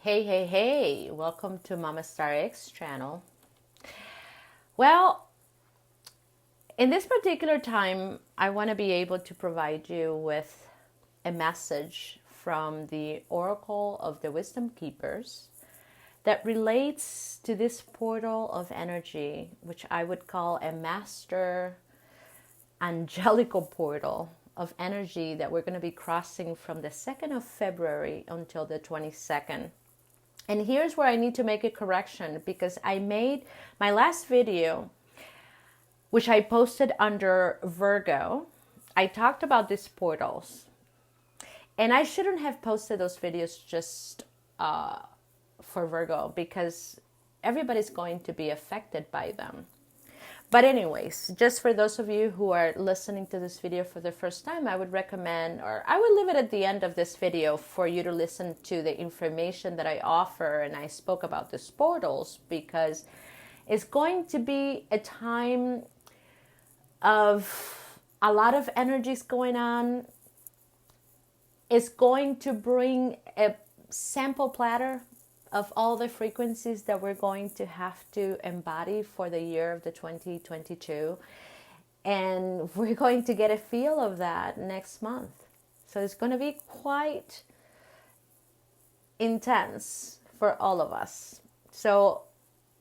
Hey, welcome to Mama Star X channel. Well, in this particular time, I want to be able to provide you with a message from the Oracle of the Wisdom Keepers that relates to this portal of energy, which I would call a master angelical portal of energy that we're going to be crossing from the 2nd of February until the 22nd. And here's where I need to make a correction, because I made my last video, which I posted under Virgo. I talked about these portals. And I shouldn't have posted those videos just for Virgo, because everybody's going to be affected by them. But anyways, just for those of you who are listening to this video for the first time, I would recommend, or I would leave it at the end of this video for you to listen to the information that I offer. And I spoke about these portals because it's going to be a time of a lot of energies going on. It's going to bring a sample platter of all the frequencies that we're going to have to embody for the year of the 2022. And we're going to get a feel of that next month. So it's going to be quite intense for all of us. So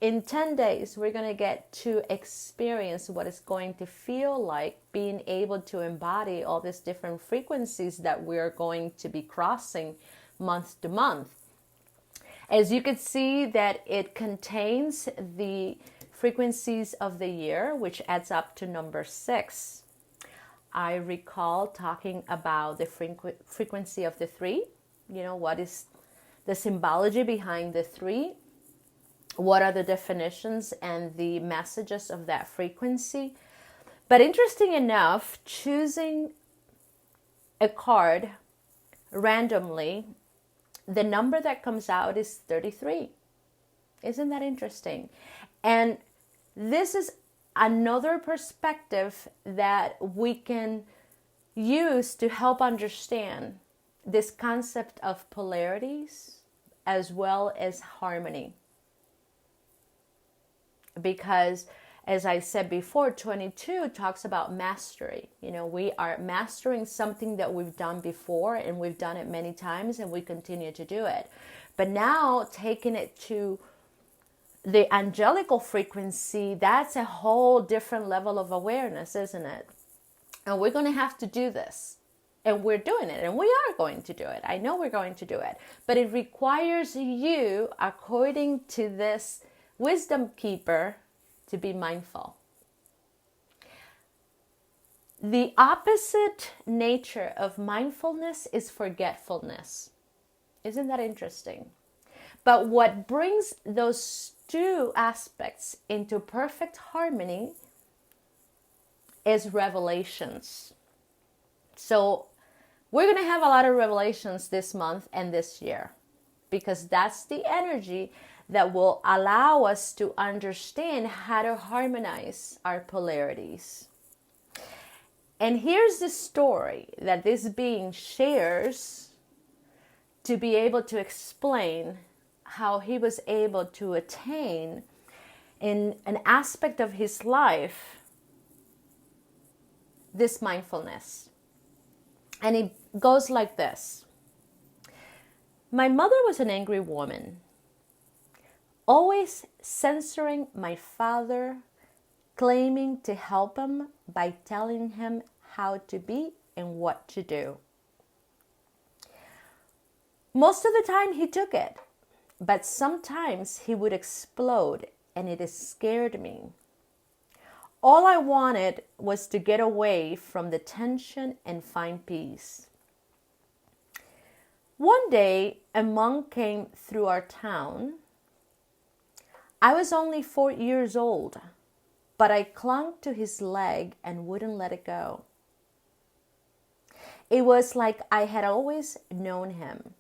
in 10 days, we're going to get to experience what it's going to feel like being able to embody all these different frequencies that we're going to be crossing month to month. As you can see that it contains the frequencies of the year, which adds up to number 6. I recall talking about the frequency of the 3. You know, what is the symbology behind the 3? What are the definitions and the messages of that frequency? But interesting enough, choosing a card randomly, the number that comes out is 33. Isn't that interesting? And this is another perspective that we can use to help understand this concept of polarities as well as harmony. Because as I said before, 22 talks about mastery. You know, we are mastering something that we've done before, and we've done it many times, and we continue to do it. But now taking it to the angelical frequency, that's a whole different level of awareness, isn't it? And we're going to have to do this. And we're doing it, and we are going to do it. I know we're going to do it. But it requires you, according to this wisdom keeper, to be mindful. The opposite nature of mindfulness is forgetfulness. Isn't that interesting? But what brings those two aspects into perfect harmony is revelations. So we're going to have a lot of revelations this month and this year, because that's the energy that will allow us to understand how to harmonize our polarities. And here's the story that this being shares to be able to explain how he was able to attain in an aspect of his life this mindfulness. And it goes like this. My mother was an angry woman, always censoring my father, claiming to help him by telling him how to be and what to do. Most of the time he took it, but sometimes he would explode, and it scared me. All I wanted was to get away from the tension and find peace. One day, a monk came through our town. I was only 4 years old, but I clung to his leg and wouldn't let it go. It was like I had always known him.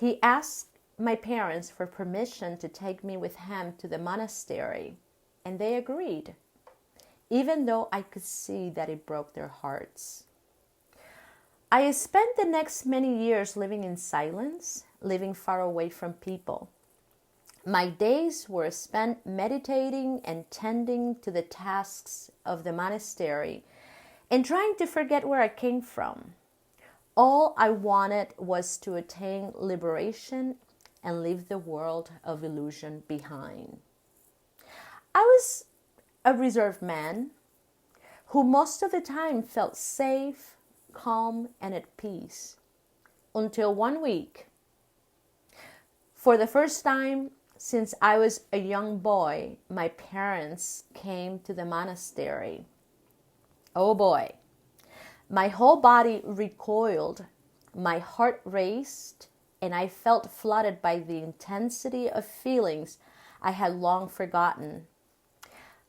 He asked my parents for permission to take me with him to the monastery, and they agreed, even though I could see that it broke their hearts. I spent the next many years living in silence, living far away from people. My days were spent meditating and tending to the tasks of the monastery and trying to forget where I came from. All I wanted was to attain liberation and leave the world of illusion behind. I was a reserved man who most of the time felt safe, calm, and at peace. Until one week, for the first time since I was a young boy, my parents came to the monastery. Oh boy, my whole body recoiled, my heart raced, and I felt flooded by the intensity of feelings I had long forgotten.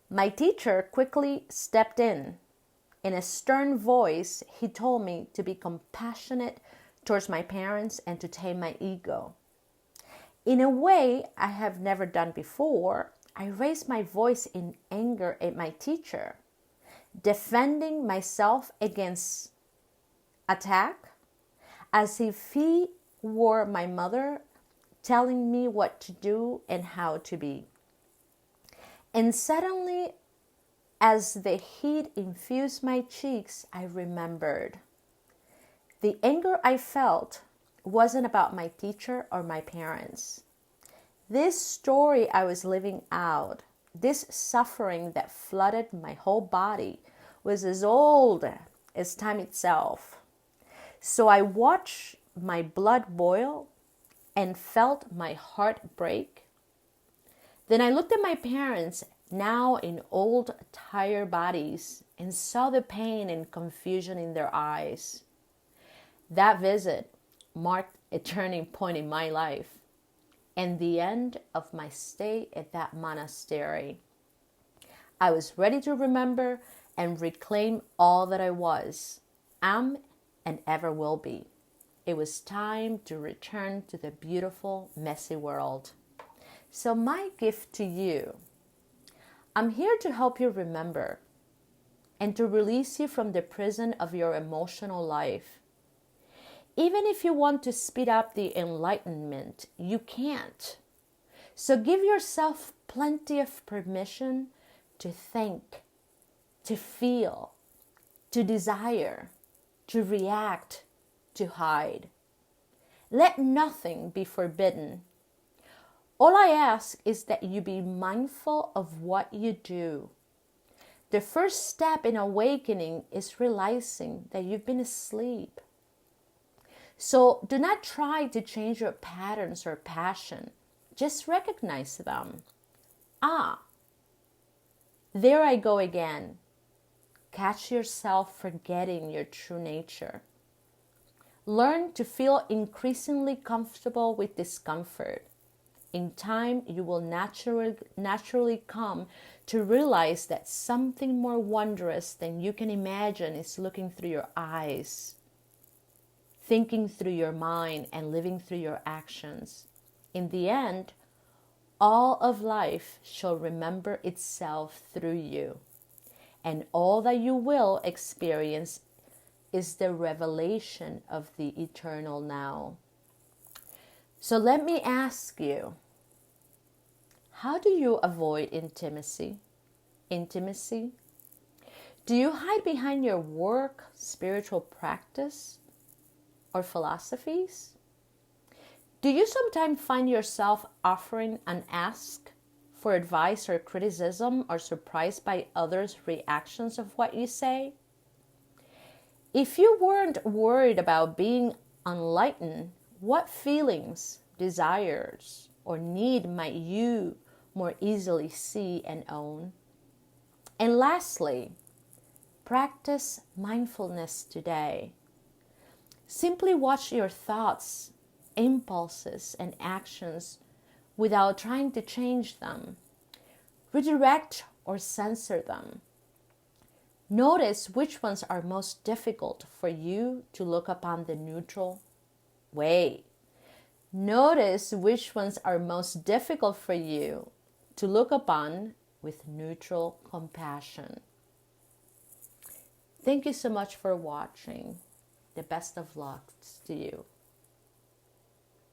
My teacher quickly stepped in. In a stern voice, he told me to be compassionate towards my parents and to tame my ego. In a way I have never done before, I raised my voice in anger at my teacher, defending myself against attack as if he were my mother, telling me what to do and how to be. And suddenly, as the heat infused my cheeks, I remembered. The anger I felt wasn't about my teacher or my parents. This story I was living out, this suffering that flooded my whole body, was as old as time itself. So I watched my blood boil and felt my heart break. Then I looked at my parents, now in old, tired bodies, and saw the pain and confusion in their eyes. That visit marked a turning point in my life and the end of my stay at that monastery. I was ready to remember and reclaim all that I was, am, and ever will be. It was time to return to the beautiful, messy world. So my gift to you, I'm here to help you remember and to release you from the prison of your emotional life. Even if you want to speed up the enlightenment, you can't. So give yourself plenty of permission to think, to feel, to desire, to react, to hide. Let nothing be forbidden. All I ask is that you be mindful of what you do. The first step in awakening is realizing that you've been asleep. So do not try to change your patterns or passion. Just recognize them. There I go again. Catch yourself forgetting your true nature. Learn to feel increasingly comfortable with discomfort. In time, you will naturally come to realize that something more wondrous than you can imagine is looking through your eyes, thinking through your mind, and living through your actions. In the end, all of life shall remember itself through you, and all that you will experience is the revelation of the eternal now. So let me ask you, how do you avoid intimacy? Do you hide behind your work, spiritual practice, or philosophies? Do you sometimes find yourself offering an ask for advice or criticism, or surprised by others' reactions of what you say? If you weren't worried about being enlightened, what feelings, desires, or need might you more easily see and own? And lastly, practice mindfulness today. Simply watch your thoughts, impulses, and actions without trying to change them, redirect or censor them. Notice which ones are most difficult for you to look upon the neutral way. Notice which ones are most difficult for you to look upon with neutral compassion. Thank you so much for watching. The best of luck to you.